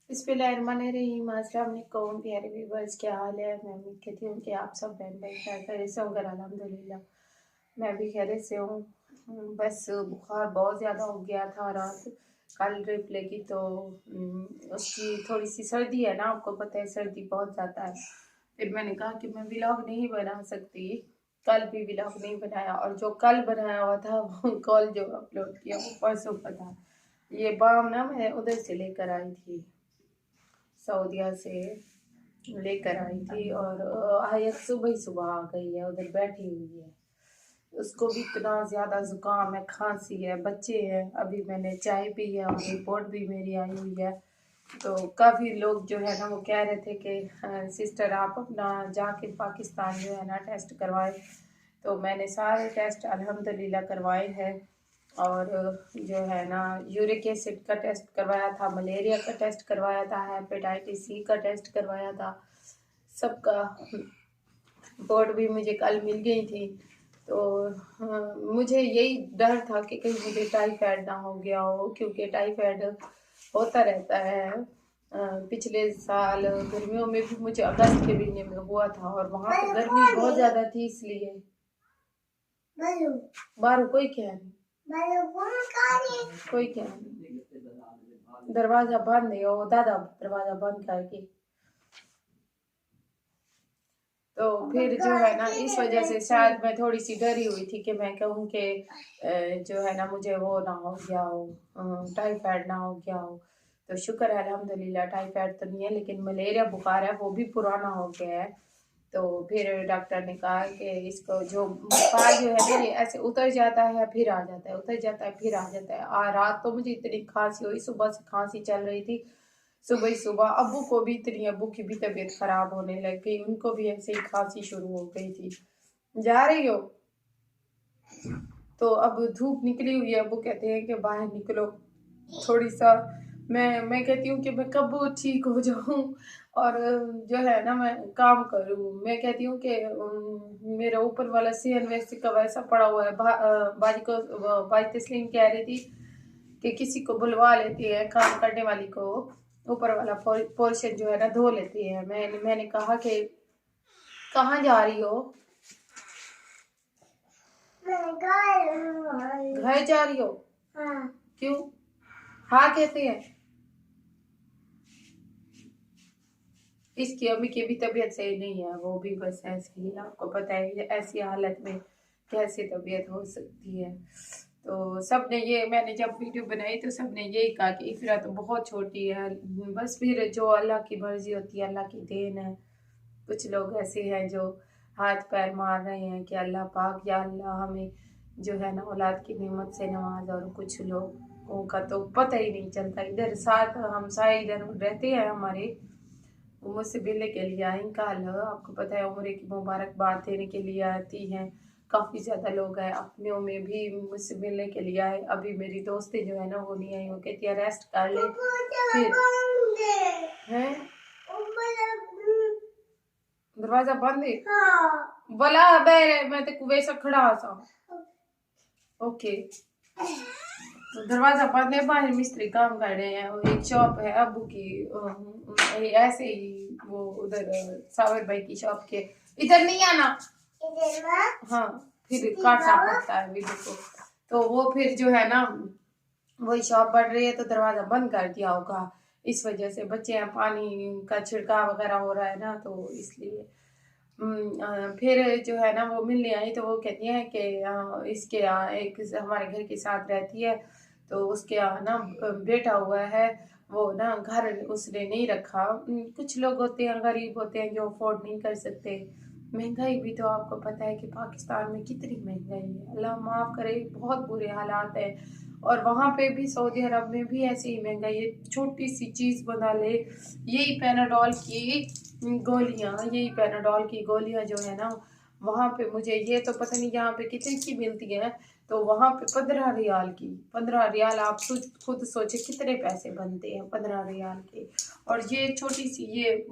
बिस्मिल्लाहिर्रहमानिर्रहीम। अस्सलाम वालेकुम प्यारे व्यूअर्स, क्या हाल है। मैं उम्मीद करती हूँ कि आप सब बहन भाई खैरियत से होंगे। अल्हम्दुलिल्लाह मैं भी खैरियत से हूँ। बस बुखार बहुत ज़्यादा हो गया था रात। कल ड्रिप लगी तो उसकी थोड़ी सी सर्दी है ना, आपको पता है सर्दी बहुत ज़्यादा है। फिर मैंने कहा कि मैं व्लॉग नहीं बना सकती, कल भी व्लॉग नहीं बनाया, और जो कल बनाया हुआ था वो कल जो अपलोड किया वो परसों का था। ये बाम ना मैं उधर से लेकर आई थी, सऊदीया से लेकर आई थी, और आयत सुबह ही सुबह आ गई है, उधर बैठी हुई है। उसको भी इतना ज़्यादा ज़ुकाम है, खांसी है, बच्चे हैं। अभी मैंने चाय पी है और रिपोर्ट भी मेरी आई हुई है। तो काफ़ी लोग जो है ना वो कह रहे थे कि सिस्टर आप अपना जाके पाकिस्तान जो है ना टेस्ट करवाए। तो मैंने सारे टेस्ट अल्हम्दुलिल्लाह करवाए हैं, और जो है ना यूरिक एसिड का टेस्ट करवाया था, मलेरिया का टेस्ट करवाया था, हेपेटाइटिस सी का टेस्ट करवाया था, सबका रिपोर्ट भी मुझे कल मिल गई थी। तो मुझे यही डर था कि कहीं मुझे टाइफाइड ना हो गया हो, क्योंकि टाइफाइड होता रहता है। पिछले साल गर्मियों में भी मुझे अगस्त के महीने में हुआ था, और वहाँ पे गर्मी बहुत ज़्यादा थी, इसलिए बारू कोई क्या नहीं, कोई क्या नहीं, दरवाजा बंद है, वो दादा दरवाजा बंद करके। तो फिर जो है ना इस वजह से शायद मैं थोड़ी सी डरी हुई थी कि मैं कहूँ कि जो है ना मुझे वो ना हो गया हो, टाइफाइड ना हो गया हो। तो शुक्र है अल्हम्दुलिल्लाह टाइफाइड तो नहीं है, लेकिन मलेरिया बुखार है वो भी पुराना हो गया है। तो फिर डॉक्टर ने कहा कि इसको जो बुखार जो है ना ये ऐसे उतर जाता है फिर आ जाता है, उतर जाता है फिर आ जाता है। रात तो मुझे इतनी खांसी हुई, सुबह से खांसी चल रही थी, सुबह ही सुबह अब्बू को भी इतनी, अब्बू की भी तबीयत खराब होने लग गई, उनको भी ऐसे ही खांसी शुरू हो गई थी। जा रही हो तो अब धूप निकली हुई है, अब्बू कहते हैं कि बाहर निकलो थोड़ी सा। मैं कहती हूँ कि मैं कब ठीक हो जाऊँ और जो है ना मैं काम करूँ। मैं कहती हूँ कि मेरा ऊपर वाला सीएन वैसे का वैसा पड़ा हुआ है। बाजी तस्लीम कह रही थी कि किसी को बुलवा लेती है काम करने वाली को, ऊपर वाला पोर्शन जो है ना धो लेती है। मैंने कहा कि कहाँ जा रही हो? घर जा रही हो? हाँ। क्यों? हाँ कहते हैं। इसकी अम्मी की भी तबीयत सही नहीं है, वो भी बस ऐसे ही, आपको पता है ऐसी हालत में कैसे तबीयत हो सकती है। तो सबने ये, मैंने जब वीडियो बनाई तो सबने यही कहा कि इफ़रा तो बहुत छोटी है। बस फिर जो अल्लाह की मर्जी होती है, अल्लाह की देन है। कुछ लोग ऐसे हैं जो हाथ पैर मार रहे हैं कि अल्लाह पाक या अल्लाह हमें जो है ना औलाद की नेमत से नवाज, और कुछ लोगों का तो पता ही नहीं चलता। इधर साथ हमसाए इधर रहते हैं हमारे, वो मुझसे मिलने के लिए आई कल, आपको पता है उम्र की मुबारकबाद देने के लिए आती हैं। काफ़ी ज़्यादा लोग हैं, अपनों में भी मुझसे मिलने के लिए आए। अभी मेरी दोस्तें जो है ना वो नहीं आई, वो कहती है रेस्ट कर ले फिर हैं। दरवाजा बंद है बोला मैं तो वैसा खड़ा सा। ओके तो दरवाजा बंद है, बाहर मिस्त्री काम कर रहे हैं। और एक शॉप है अबू की, ऐसे ही वो उधर सावर भाई की शॉप के इधर नहीं आना, हाँ फिर काटना पड़ता है वीडियो को। तो वो फिर जो है ना वही शॉप बढ़ रही है तो दरवाजा बंद कर दिया होगा, इस वजह से बच्चे हैं, पानी का छिड़काव वगैरह हो रहा है ना, तो इसलिए फिर जो है ना वो मिलने आई तो वो कहती है कि इसके यहाँ एक हमारे घर के साथ रहती है, तो उसके यहाँ ना बेटा हुआ है, वो ना घर उसने नहीं रखा। कुछ लोग होते हैं गरीब होते हैं जो अफोर्ड नहीं कर सकते। महंगाई भी तो आपको पता है कि पाकिस्तान में कितनी महंगाई है, अल्लाह माफ़ करे, बहुत बुरे हालात है। और वहाँ पे भी सऊदी अरब में भी ऐसी ही महंगाई है, छोटी सी चीज़ बना ले, यही पैनाडोल की गोलियाँ जो है ना वहाँ पे, मुझे ये तो पता नहीं यहाँ पे कितने की मिलती है, तो वहाँ पे 15 रियाल की, 15 रियाल आप खुद सोचे कितने पैसे बनते हैं 15 रियाल के। और ये छोटी सी ये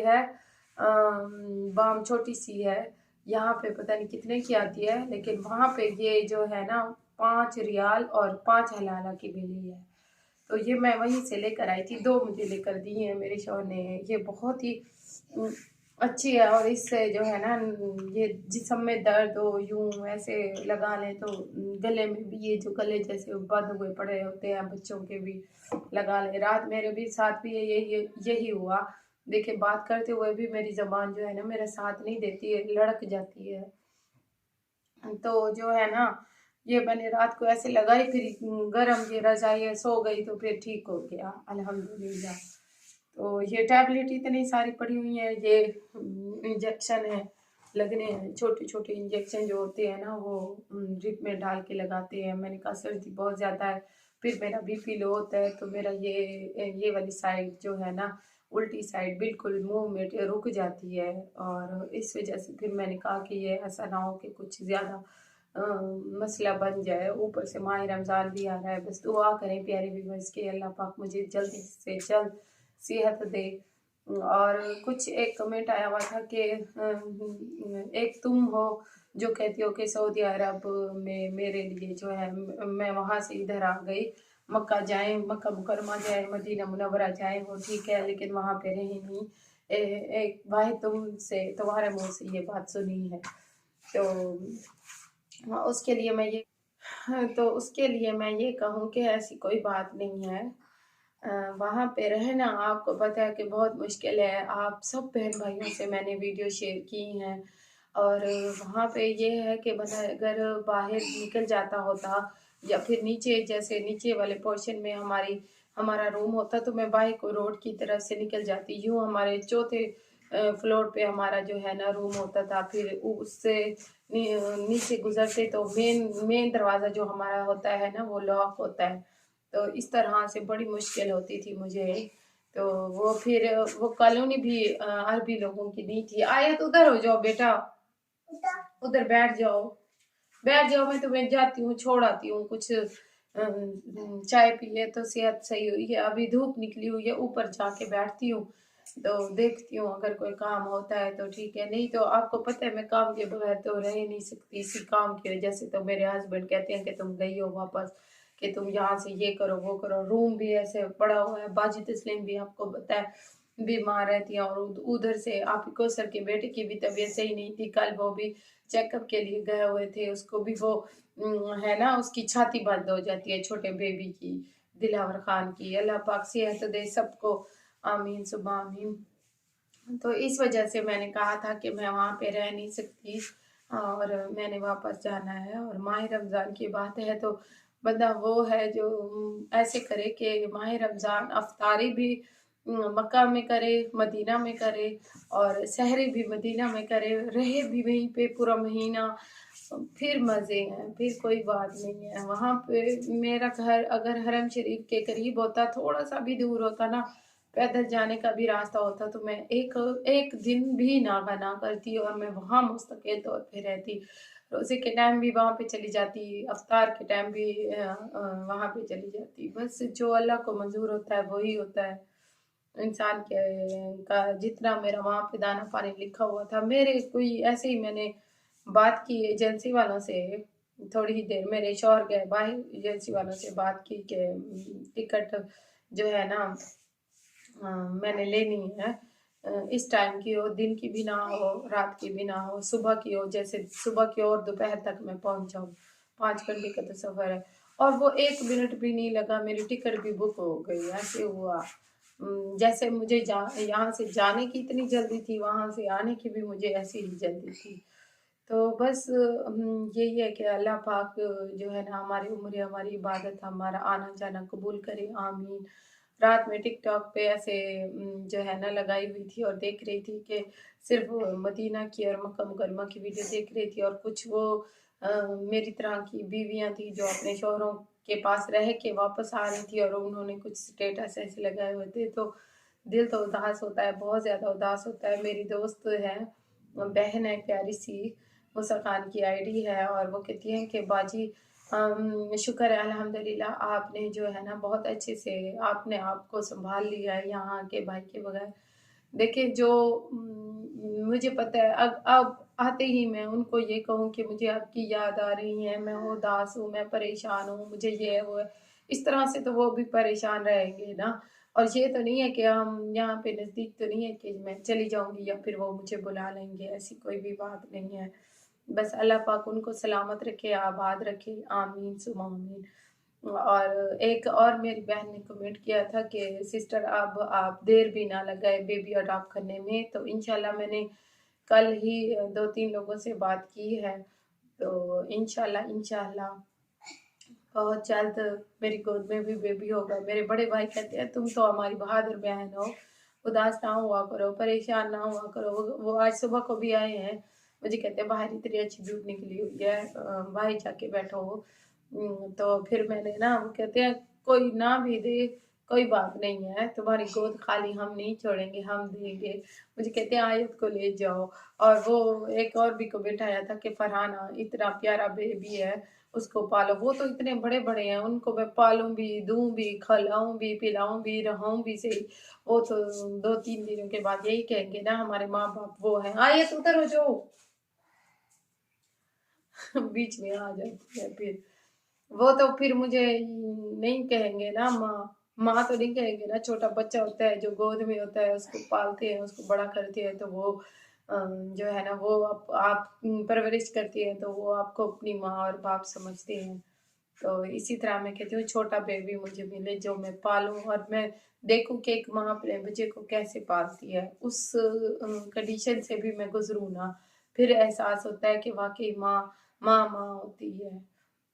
है बाम छोटी सी है, यहाँ पे पता नहीं कितने की आती है, लेकिन वहाँ पे ये जो है ना 5 रियाल और 5 हलाला की मिली है। تو یہ میں وہیں سے لے کر آئی تھی، 2 مجھے لے کر دی ہیں میرے شوہر نے۔ یہ بہت ہی اچھی ہے، اور اس سے جو ہے نا یہ جسم میں درد ہو یوں ایسے لگا لیں تو گلے میں بھی، یہ جو گلے جیسے بند ہوئے پڑے ہوتے ہیں بچوں کے بھی لگا لیں۔ رات میرے بھی ساتھ بھی یہی ہوا، دیکھیں بات کرتے ہوئے بھی میری زبان جو ہے نا میرا ساتھ نہیں دیتی ہے، لڑک جاتی ہے۔ تو جو ہے نا یہ میں نے رات کو ایسے لگائی، پھر گرم یہ رضائی سو گئی تو پھر ٹھیک ہو گیا الحمدللہ۔ تو یہ ٹیبلٹ اتنی ساری پڑی ہوئی ہیں، یہ انجیکشن ہے لگنے ہیں، چھوٹے چھوٹے انجیکشن جو ہوتے ہیں نا وہ ڈرپ میں ڈال کے لگاتے ہیں۔ میں نے کہا سردی بہت زیادہ ہے، پھر میرا بی پی لو ہوتا ہے، تو میرا یہ والی سائڈ جو ہے نا الٹی سائڈ بالکل منہ میں رک جاتی ہے، اور اس وجہ سے پھر میں نے کہا کہ یہ ایسا نہ ہو کہ کچھ زیادہ مسئلہ بن جائے۔ اوپر سے ماہ رمضان بھی آ رہا ہے، بس دعا کریں پیارے ویورز کے اللہ پاک مجھے جلدی سے جلد صحت دے۔ اور کچھ ایک کمنٹ آیا ہوا تھا کہ ایک تم ہو جو کہتی ہو کہ سعودی عرب میں میرے لیے جو ہے میں وہاں سے ادھر آ گئی، مکہ جائیں، مکہ مکرمہ جائیں، مدینہ منورہ جائیں، وہ ٹھیک ہے لیکن وہاں پہ رہی نہیں۔ ایک واحد تمہارے منہ سے یہ بات سنی ہے، تو اس کے لیے میں یہ کہوں کہ ایسی کوئی بات نہیں ہے۔ وہاں پہ رہنا آپ کو پتہ ہے کہ بہت مشکل ہے۔ آپ سب بہن بھائیوں سے میں نے ویڈیو شیئر کی ہیں، اور وہاں پہ یہ ہے کہ اگر باہر نکل جاتا ہوتا یا پھر نیچے جیسے نیچے والے پورشن میں ہمارا روم ہوتا تو میں بائک کو روڈ کی طرف سے نکل جاتی، یوں ہمارے چوتھے فلور پہ ہمارا جو ہے نا روم ہوتا تھا، پھر اس سے نیچے گزرتے تو مین دروازہ جو ہمارا ہوتا ہے نا وہ لاک ہوتا ہے، تو اس طرح سے بڑی مشکل ہوتی تھی مجھے۔ تو وہ پھر وہ کالونی بھی عربی لوگوں کی نہیں تھی۔ آیت ادھر ہو جاؤ بیٹا، ادھر بیٹھ جاؤ میں تمہیں جاتی ہوں چھوڑ آتی ہوں، کچھ چائے پیے تو صحت صحیح ہوئی ہے، ابھی دھوپ نکلی ہوئی ہے، اوپر جا کے بیٹھتی ہوں تو دیکھتی ہوں اگر کوئی کام ہوتا ہے تو ٹھیک ہے، نہیں تو آپ کو پتہ ہے میں کام کے بغیر تو رہ نہیں سکتی، اسی کام کی وجہ سے تو میرے ہسبینڈ کہتے ہیں کہ تم گئی ہو واپس، کہ تم یہاں سے یہ کرو وہ کرو۔ روم بھی ایسے پڑا ہوا ہے، باجی تسلیم بھی آپ کو پتہ ہے بیمار رہتی ہیں، اور ادھر سے آپ کو سر کے بیٹے کی بھی طبیعت صحیح نہیں تھی، کل وہ بھی چیک اپ کے لیے گئے ہوئے تھے، اس کو بھی وہ ہے نا اس کی چھاتی بند ہو جاتی ہے چھوٹے بیبی کی، دلاور خان کی، اللہ پاک صحت دے سب کو، آمین ثم آمین۔ تو اس وجہ سے میں نے کہا تھا کہ میں وہاں پہ رہ نہیں سکتی اور میں نے واپس جانا ہے، اور ماہ رمضان کی بات ہے تو بندہ وہ ہے جو ایسے کرے کہ ماہ رمضان افطاری بھی مکہ میں کرے، مدینہ میں کرے، اور سحری بھی مدینہ میں کرے، رہے بھی وہیں پہ پورا مہینہ، پھر مزے ہیں، پھر کوئی بات نہیں ہے۔ وہاں پہ میرا گھر اگر حرم شریف کے قریب ہوتا، تھوڑا سا بھی دور ہوتا نا، پیدل جانے کا بھی راستہ ہوتا تو میں ایک دن بھی نہ کرتی، اور میں وہاں مستقل طور پہ رہتی، روزے کے ٹائم بھی وہاں پہ چلی جاتی، افطار کے ٹائم بھی وہاں پہ چلی جاتی، بس جو اللہ کو منظور ہوتا ہے وہی ہوتا ہے۔ انسان کا جتنا میرا وہاں پہ دانا پانی لکھا ہوا تھا، میرے کوئی ایسے ہی میں نے بات کی ایجنسی والوں سے، تھوڑی ہی دیر میرے شوہر گئے باہر، ایجنسی والوں سے بات کی کہ ٹکٹ جو ہے نا میں نے لینی ہے، اس ٹائم کی ہو، دن کی بھی نہ ہو، رات کی بھی نہ ہو، صبح کی ہو، جیسے صبح کی اور دوپہر تک میں پہنچ جاؤں، 5 گھنٹے کا تو سفر ہے، اور وہ 1 منٹ بھی نہیں لگا، میری ٹکٹ بھی بک ہو گئی، ایسے ہوا جیسے مجھے یہاں سے جانے کی اتنی جلدی تھی، وہاں سے آنے کی بھی مجھے ایسی ہی جلدی تھی۔ تو بس یہی ہے کہ اللہ پاک جو ہے نا ہماری عمر ہماری عبادت ہمارا آنا جانا قبول کرے، آمین۔ رات میں ٹک ٹاک پہ ایسے جو ہے نا لگائی ہوئی تھی اور دیکھ رہی تھی کہ صرف مدینہ کی اور مکہ مکرمہ کی ویڈیو دیکھ رہی تھی، اور کچھ وہ میری طرح کی بیویاں تھیں جو اپنے شوہروں کے پاس رہ کے واپس آ رہی تھی، اور انہوں نے کچھ سٹیٹس ایسے لگائے ہوئے تھے، تو دل تو اداس ہوتا ہے، بہت زیادہ اداس ہوتا ہے۔ میری دوست ہے، بہن ہے پیاری سی، مسکان کی آئی ڈی ہے، اور وہ کہتی ہیں کہ باجی شکر ہے الحمدللہ آپ نے جو ہے نا بہت اچھے سے آپ نے آپ کو سنبھال لیا ہے یہاں کے بھائی کے بغیر۔ دیکھیں جو مجھے پتہ ہے اب آتے ہی میں ان کو یہ کہوں کہ مجھے آپ کی یاد آ رہی ہے، میں اداس ہوں، میں پریشان ہوں، مجھے یہ وہ ہے، इस तरह से तो वो भी परेशान रहेंगे ना। और ये तो नहीं है कि हम यहाँ पे नज़दीक तो नहीं है कि मैं चली जाऊँगी या फिर वो मुझे बुला लेंगे, ऐसी कोई भी बात नहीं है। बस अल्लाह पाक उनको सलामत रखे, आबाद रखे, आमीन सुमा आमीन। और एक और मेरी बहन ने कमेंट किया था कि सिस्टर अब आप देर भी ना लगाए बेबी अडॉप्ट करने में, तो इंशाल्लाह मैंने कल ही 2-3 लोगों से बात की है, तो इंशाल्लाह इंशाल्लाह बहुत जल्द मेरी गोद में भी बेबी होगा। मेरे बड़े भाई कहते हैं तुम तो हमारी बहादुर बहन हो, उदास ना हुआ करो, परेशान ना हुआ करो। वो आज सुबह को भी आए हैं, मुझे कहते हैं बाहर इतनी अच्छी धूप निकली हुई है, बाहर जाके बैठो। तो फिर मैंने ना, वो कहते हैं कोई ना भी दे कोई बात नहीं है, तुम्हारी गोद खाली हम नहीं छोड़ेंगे, हम देंगे। मुझे कहते हैं आयत को ले जाओ। और वो एक और भी कमेंट आया था कि फरहाना इतना प्यारा बेबी है, उसको पालो। वो तो इतने बड़े बड़े हैं, उनको मैं पालूं भी, दूं भी, खिलाऊं भी, पिलाऊं भी, रहूं भी सही। वो तो 2-3 दिनों के बाद यही कहेंगे ना हमारे माँ बाप वो है। आयत उधर हो जाओ। बीच में आ जाती है फिर। वो तो फिर मुझे नहीं कहेंगे ना माँ, माँ तो नहीं कहेंगे ना। छोटा बच्चा होता है जो गोद में होता है, उसको पालते हैं, उसको बड़ा करते हैं, तो वो जो है ना वो आप परवरिश करती है, तो वो आपको अपनी माँ और बाप समझते हैं। तो इसी तरह मैं कहती हूँ छोटा बेबी मुझे मिले जो मैं पालूं और मैं देखूं कि एक माँ अपने बच्चे को कैसे पालती है। उस कंडीशन से भी मैं गुजरूँ ना, फिर एहसास होता है कि वाकई माँ माँ माँ होती है।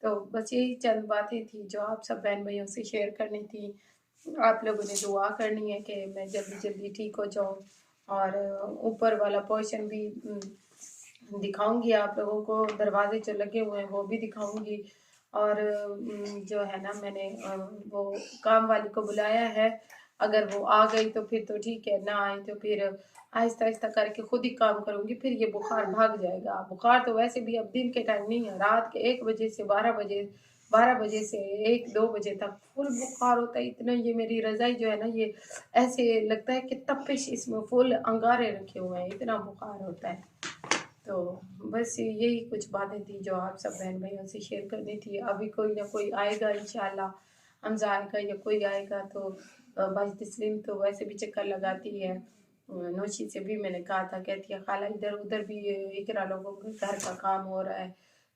तो बस यही चंद बातें थी जो आप सब बहन भाइयों से शेयर करनी थी। आप लोगों ने दुआ करनी है कि मैं जल्दी जल्दी ठीक हो जाऊं, और ऊपर वाला पोर्शन भी दिखाऊंगी आप लोगों को, दरवाजे जो लगे हुए हैं वो भी दिखाऊंगी। और जो है ना मैंने वो काम वाली को बुलाया है, अगर वो आ गई तो फिर तो ठीक है, ना आई तो फिर आहिस्ता आहिस्ता करके खुद ही काम करूंगी, फिर ये बुखार भाग जाएगा। बुखार तो वैसे भी अब दिन के टाइम नहीं है, रात के 1 बजे से 12 बजे, 12 बजे से 1-2 बजे तक फुल बुखार होता है। इतना ये मेरी रजाई जो है ना, ये ऐसे लगता है कि तपिश इसमें फुल अंगारे रखे हुए हैं, इतना बुखार होता है। तो बस यही कुछ बातें थी जो आप सब बहन भाइयों से शेयर करनी थी। अभी कोई ना कोई आएगा इंशाल्लाह, हमजा आएगा या कोई आएगा तो भाई तस्लीम तो वैसे भी चक्कर लगाती है। नौशी से भी मैंने कहा था, कहती है खाला इधर उधर भी इकरा लोगों के घर का काम हो रहा है,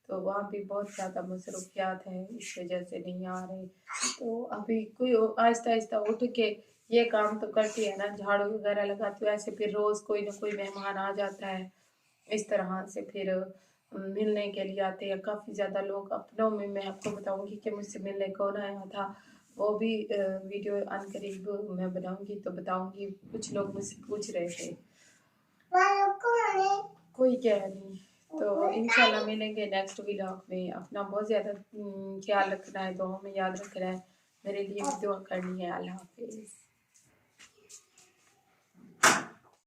तो वहाँ भी बहुत ज़्यादा मसरूफियात है, इस वजह से नहीं आ रहे। तो अभी कोई आहिस्ता आहिस्ता उठ के ये काम तो करती है ना, झाड़ू वगैरह लगाती है, ऐसे फिर रोज़ कोई ना कोई मेहमान आ जाता है। इस तरह से फिर मिलने के लिए आते हैं काफ़ी ज़्यादा लोग अपनों में। मैं आपको बताऊंगी कि मुझसे मिलने कौन आया था, वो भी वीडियो अनकरीब मैं बनाऊंगी तो बताऊंगी। कुछ लोग मुझसे पूछ रहे थे, कोई कह नहीं। तो इंशाल्लाह मिलेंगे नेक्स्ट व्लॉग में। अपना बहुत ज़्यादा ख्याल रखना है, दुआ में याद रखना है, मेरे लिए भी दुआ करनी है। अल्लाह हाफिज़।